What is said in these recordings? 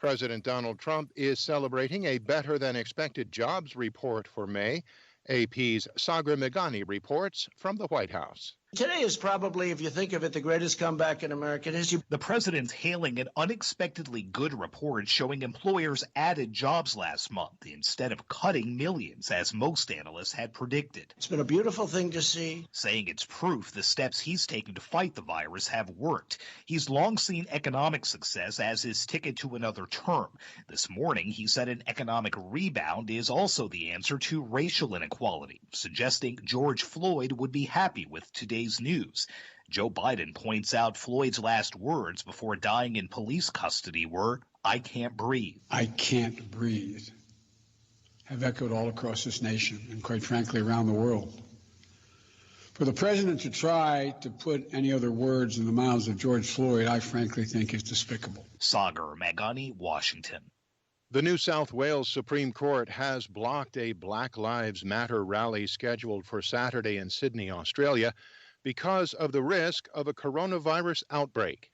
President Donald Trump is celebrating a better-than-expected jobs report for May. AP's Sagar Meghani reports from the White House. Today is probably, if you think of it, the greatest comeback in American history. The president's hailing an unexpectedly good report showing employers added jobs last month instead of cutting millions, as most analysts had predicted. It's been a beautiful thing to see. Saying it's proof the steps he's taken to fight the virus have worked. He's long seen economic success as his ticket to another term. This morning, he said an economic rebound is also the answer to racial inequality, suggesting George Floyd would be happy with today's news. Joe Biden points out Floyd's last words before dying in police custody were, "I can't breathe." I can't breathe have echoed all across this nation and, quite frankly, around the world. For the president to try to put any other words in the mouths of George Floyd, I frankly think is despicable. Sagar Meghani, Washington. The New South Wales Supreme Court has blocked a Black Lives Matter rally scheduled for Saturday in Sydney, Australia, because of the risk of a coronavirus outbreak.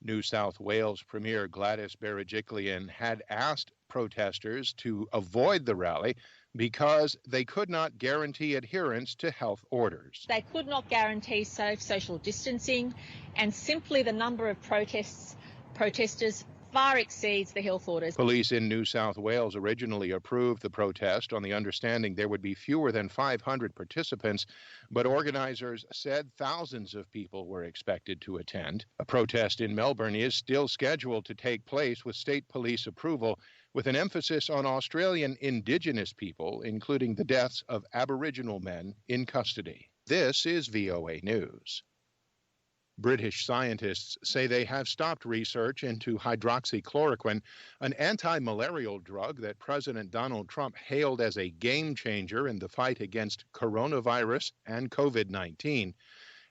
New South Wales Premier Gladys Berejiklian had asked protesters to avoid the rally because they could not guarantee adherence to health orders. They could not guarantee safe social distancing, and simply the number of protesters far exceeds the health orders. Police in New South Wales originally approved the protest on the understanding there would be fewer than 500 participants, but organizers said thousands of people were expected to attend. A protest in Melbourne is still scheduled to take place with state police approval, with an emphasis on Australian Indigenous people, including the deaths of Aboriginal men in custody. This is VOA News. British scientists say they have stopped research into hydroxychloroquine, an anti-malarial drug that President Donald Trump hailed as a game changer in the fight against coronavirus and COVID-19.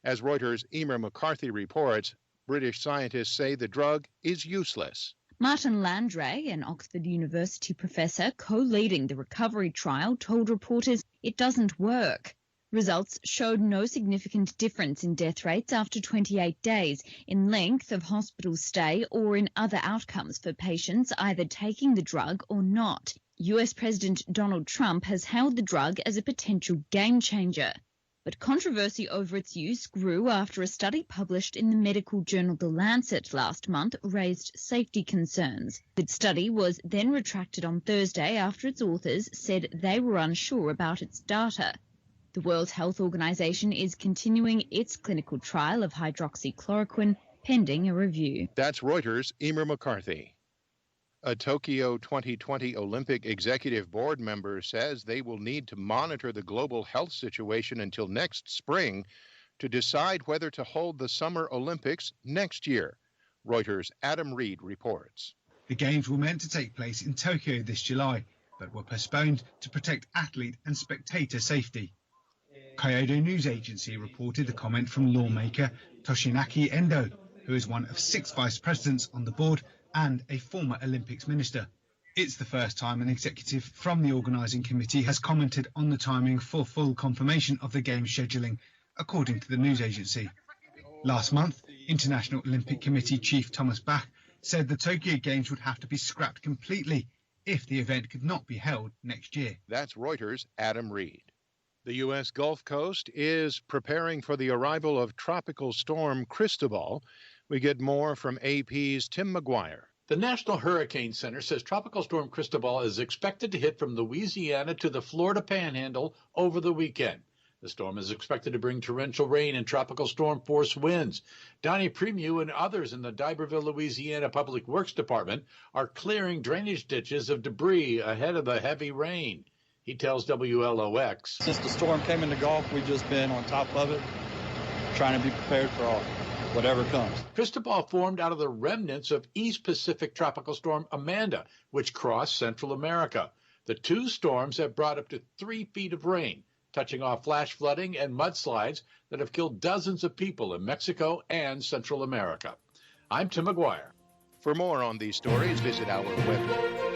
As Reuters' Emer McCarthy reports, British scientists say the drug is useless. Martin Landray, an Oxford University professor co-leading the recovery trial, told reporters it doesn't work. Results showed no significant difference in death rates after 28 days, in length of hospital stay or in other outcomes for patients either taking the drug or not. US President Donald Trump has hailed the drug as a potential game changer. But controversy over its use grew after a study published in the medical journal The Lancet last month raised safety concerns. The study was then retracted on Thursday after its authors said they were unsure about its data. The World Health Organization is continuing its clinical trial of hydroxychloroquine pending a review. That's Reuters' Emer McCarthy. A Tokyo 2020 Olympic Executive Board member says they will need to monitor the global health situation until next spring to decide whether to hold the Summer Olympics next year. Reuters' Adam Reed reports. The Games were meant to take place in Tokyo this July, but were postponed to protect athlete and spectator safety. Kyodo News Agency reported the comment from lawmaker Toshinaki Endo, who is one of 6 vice presidents on the board and a former Olympics minister. It's the first time an executive from the organising committee has commented on the timing for full confirmation of the Games scheduling, according to the news agency. Last month, International Olympic Committee Chief Thomas Bach said the Tokyo Games would have to be scrapped completely if the event could not be held next year. That's Reuters' Adam Reed. The U.S. Gulf Coast is preparing for the arrival of tropical storm Cristobal. We get more from AP's Tim McGuire. The National Hurricane Center says Tropical Storm Cristobal is expected to hit from Louisiana to the Florida Panhandle over the weekend. The storm is expected to bring torrential rain and tropical storm force winds. Donnie Premu and others in the D'Iberville, Louisiana Public Works Department are clearing drainage ditches of debris ahead of the heavy rain. He tells WLOX. Since the storm came in the Gulf, we've just been on top of it, trying to be prepared for whatever comes. Cristobal formed out of the remnants of East Pacific Tropical Storm Amanda, which crossed Central America. The two storms have brought up to 3 feet of rain, touching off flash flooding and mudslides that have killed dozens of people in Mexico and Central America. I'm Tim McGuire. For more on these stories, visit our website.